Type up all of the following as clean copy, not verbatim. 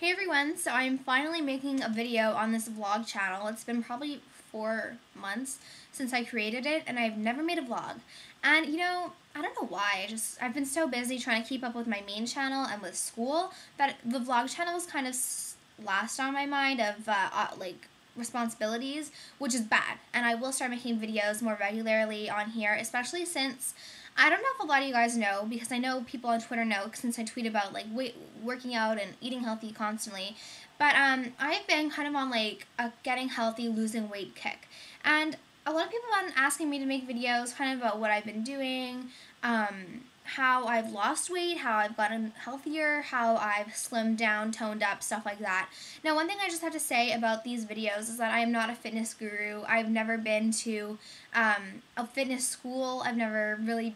Hey everyone, so I'm finally making a video on this vlog channel. It's been probably 4 months since I created it and I've never made a vlog. And I don't know why, I've been so busy trying to keep up with my main channel and with school that the vlog channel is kind of last on my mind of responsibilities, which is bad. And I will start making videos more regularly on here, especially since I don't know if a lot of you guys know, because I know people on Twitter know since I tweet about working out and eating healthy constantly. But I've been kind of on a getting healthy, losing weight kick. And a lot of people have been asking me to make videos kind of about what I've been doing, how I've lost weight, how I've gotten healthier, how I've slimmed down, toned up, stuff like that. Now, one thing I just have to say about these videos is that I am not a fitness guru. I've never been to a fitness school. I've never really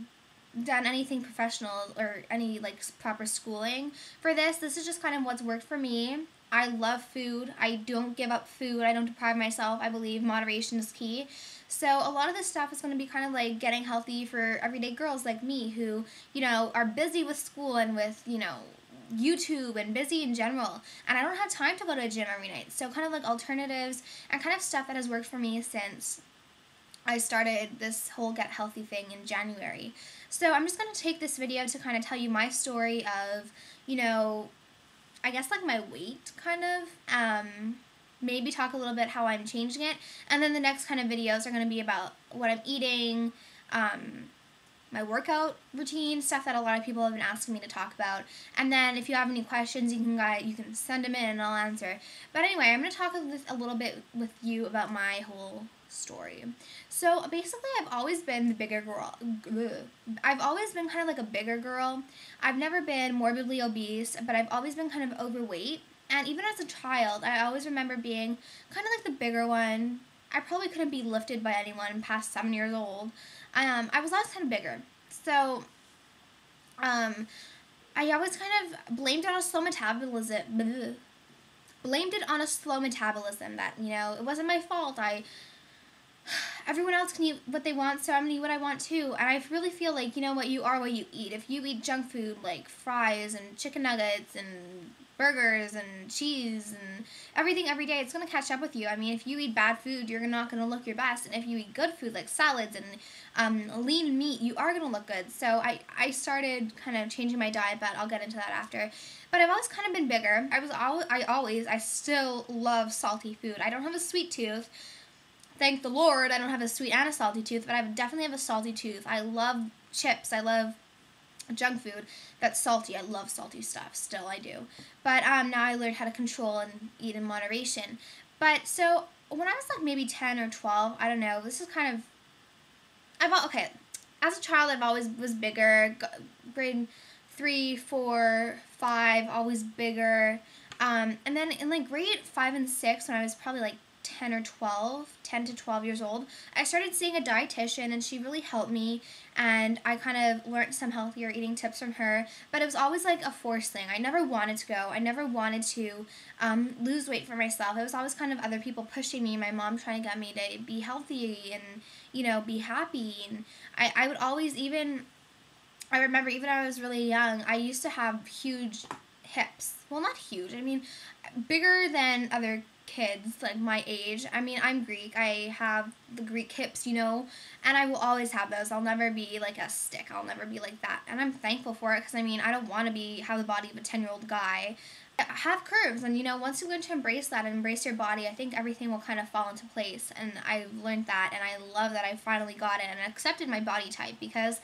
done anything professional or any proper schooling for this. This is just kind of what's worked for me. I love food. I don't give up food. I don't deprive myself. I believe moderation is key. So a lot of this stuff is going to be kind of like getting healthy for everyday girls like me who, are busy with school and with, YouTube and busy in general. And I don't have time to go to a gym every night. So kind of like alternatives and kind of stuff that has worked for me since I started this whole get healthy thing in January. So I'm just going to take this video to kind of tell you my story of, I guess my weight kind of, maybe talk a little bit how I'm changing it, and then the next kind of videos are going to be about what I'm eating, my workout routine, stuff that a lot of people have been asking me to talk about. And then if you have any questions, you can send them in and I'll answer. But anyway, I'm going to talk a little bit with you about my whole story. So basically, I've always been the bigger girl. I've always been kind of like a bigger girl. I've never been morbidly obese, but I've always been kind of overweight. And even as a child, I always remember being kind of like the bigger one. I probably couldn't be lifted by anyone past 7 years old. I was always kind of bigger. So, I always kind of blamed it on a slow metabolism. Blamed it on a slow metabolism that, it wasn't my fault. Everyone else can eat what they want, so I'm going to eat what I want too. And I really feel like, you are what you eat. If you eat junk food like fries and chicken nuggets and burgers and cheese and everything every day, it's going to catch up with you. I mean, if you eat bad food, you're not going to look your best. And if you eat good food like salads and lean meat, you are going to look good. So I started kind of changing my diet, but I'll get into that after. But I've always kind of been bigger. I still love salty food. I don't have a sweet tooth. Thank the Lord, I don't have a sweet and a salty tooth, but I definitely have a salty tooth. I love chips. I love junk food that's salty. I love salty stuff. Still, I do. But now I learned how to control and eat in moderation. But so when I was maybe 10 or 12, I don't know. This is kind of as a child, I've always was bigger. Grade 3, 4, 5, always bigger. And then in grade 5 and 6, when I was probably 10 to 12 years old, I started seeing a dietitian, and she really helped me, and I kind of learned some healthier eating tips from her. But it was always a forced thing. I never wanted to go. I never wanted to lose weight for myself. It was always kind of other people pushing me, my mom trying to get me to be healthy and be happy. And I would always I remember even when I was really young, I used to have huge hips. Well, not huge. I mean, bigger than other kids my age. I mean, I'm Greek. I have the Greek hips, and I will always have those. I'll never be a stick. I'll never be like that. And I'm thankful for it, because I mean, I don't want to have the body of a 10-year-old guy. I have curves, and once you learn to embrace that and embrace your body, I think everything will kind of fall into place. And I've learned that, and I love that I finally got it and accepted my body type, because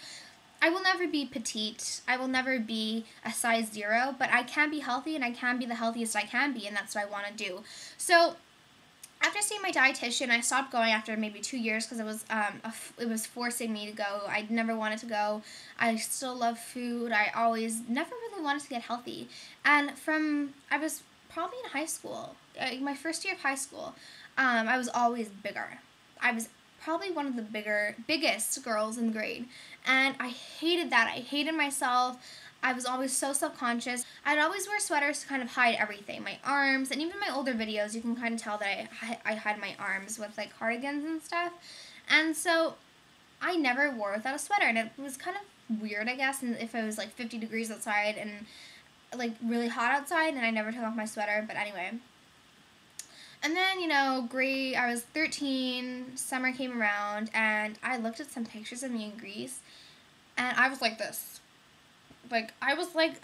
I will never be petite. I will never be a size 0, but I can be healthy, and I can be the healthiest I can be, and that's what I want to do. So after seeing my dietitian, I stopped going after maybe 2 years, because it was forcing me to go. I never wanted to go. I still love food. I always never really wanted to get healthy. And I was probably in high school, my first year of high school, I was always bigger. I was probably one of the biggest girls in the grade, and I hated that. I hated myself. I was always so self-conscious. I'd always wear sweaters to kind of hide everything, my arms, and even my older videos, you can kind of tell that I hide my arms with cardigans and stuff. And so I never wore without a sweater, and it was kind of weird, I guess, and if it was 50 degrees outside and like really hot outside, and I never took off my sweater, but anyway. And then, you know, I was 13, summer came around, and I looked at some pictures of me in Greece, and I was like this. Like, I was like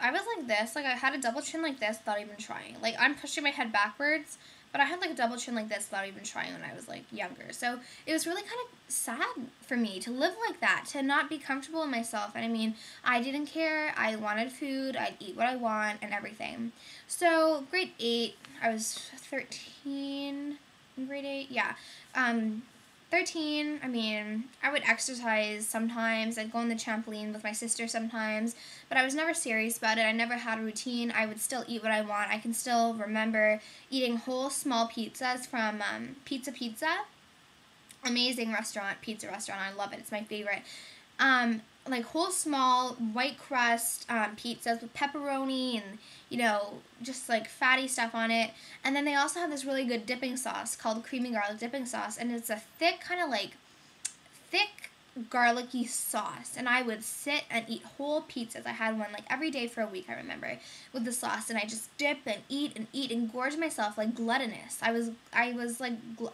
this. Like, I had a double chin like this without even trying. Like, I'm pushing my head backwards, but I had, like, a double chin like this without even trying when I was, like, younger. So, it was really kind of sad for me to live like that, to not be comfortable in myself. And, I mean, I didn't care. I wanted food. I'd eat what I want and everything. So, grade 8, I was 13, in grade 8, yeah. 13, I mean, I would exercise sometimes. I'd go on the trampoline with my sister sometimes, but I was never serious about it. I never had a routine. I would still eat what I want. I can still remember eating whole small pizzas from Pizza. Amazing pizza restaurant. I love it. It's my favorite. Like whole small white crust pizzas with pepperoni and, you know, just like fatty stuff on it. And then they also have this really good dipping sauce called creamy garlic dipping sauce, and it's a thick garlicky sauce. And I would sit and eat whole pizzas. I had one like every day for a week, I remember, with the sauce, and I just dip and eat and gorge myself like gluttonous. I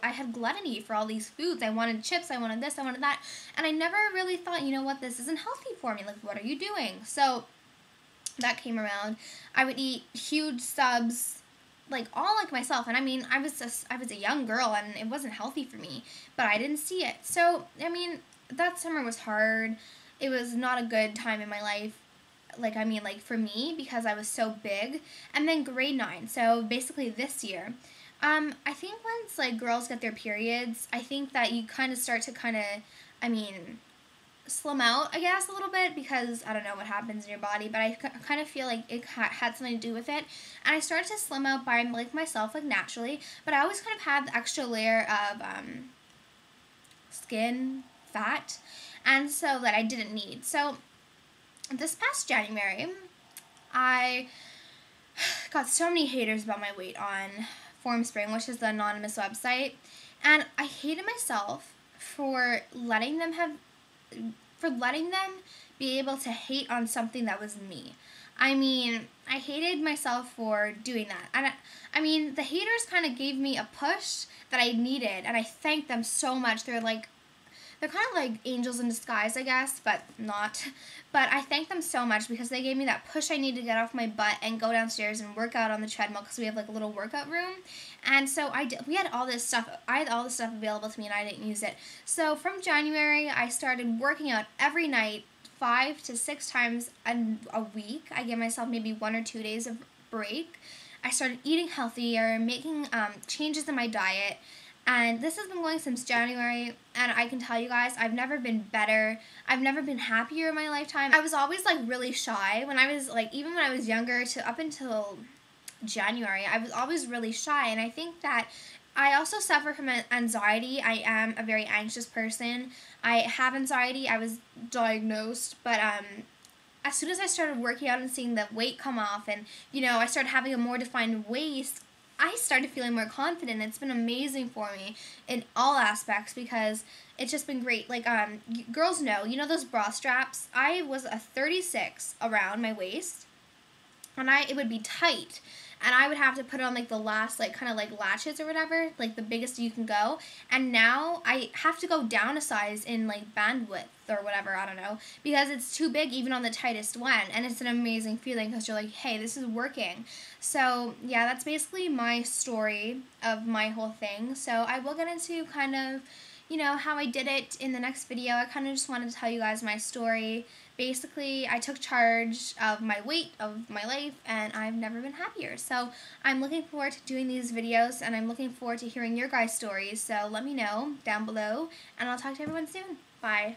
had gluttony for all these foods. I wanted chips, I wanted this, I wanted that, and I never really thought, you know what, this isn't healthy for me. Like, what are you doing? So that came around. I would eat huge subs, like all like myself, and I mean, I was a young girl, and it wasn't healthy for me, but I didn't see it. So I mean, that summer was hard. It was not a good time in my life, like, I mean, like, for me, because I was so big. And then grade 9, so basically this year, I think once, like, girls get their periods, I think that you kind of start to I mean, slim out, I guess, a little bit, because I don't know what happens in your body, but I kind of feel like it had something to do with it. And I started to slim out by, like, myself, like, naturally, but I always kind of had the extra layer of skin, fat, and so that I didn't need. So this past January, I got so many haters about my weight on Formspring, which is the anonymous website, and I hated myself for letting them be able to hate on something that was me. I mean, I hated myself for doing that. And I mean, the haters kind of gave me a push that I needed, and I thanked them so much. They're kind of like angels in disguise, I guess, but not. But I thank them so much because they gave me that push I needed to get off my butt and go downstairs and work out on the treadmill, because we have like a little workout room. And so I had all this stuff available to me, and I didn't use it. So from January, I started working out every night, 5 to 6 times a week. I give myself maybe 1 or 2 days of break. I started eating healthier, making changes in my diet. And this has been going since January, and I can tell you guys, I've never been better. I've never been happier in my lifetime. I was always, like, really shy when I was, like, even when I was younger, up until January, I was always really shy. And I think that I also suffer from anxiety. I am a very anxious person. I have anxiety. I was diagnosed, but as soon as I started working out and seeing the weight come off, and, you know, I started having a more defined waist, I started feeling more confident. It's been amazing for me in all aspects, because it's just been great. Like, girls know, you know those bra straps? I was a 36 around my waist, and it would be tight, and I would have to put on, like, the last, like, kind of, like, latches or whatever, like, the biggest you can go, and now I have to go down a size in, like, bandwidth or whatever, I don't know, because it's too big even on the tightest one, and it's an amazing feeling, because you're like, hey, this is working. So, yeah, that's basically my story of my whole thing. So I will get into kind of, you know, how I did it in the next video. I kind of just wanted to tell you guys my story. Basically, I took charge of my weight, of my life, and I've never been happier. So I'm looking forward to doing these videos, and I'm looking forward to hearing your guys' stories. So let me know down below, and I'll talk to everyone soon. Bye.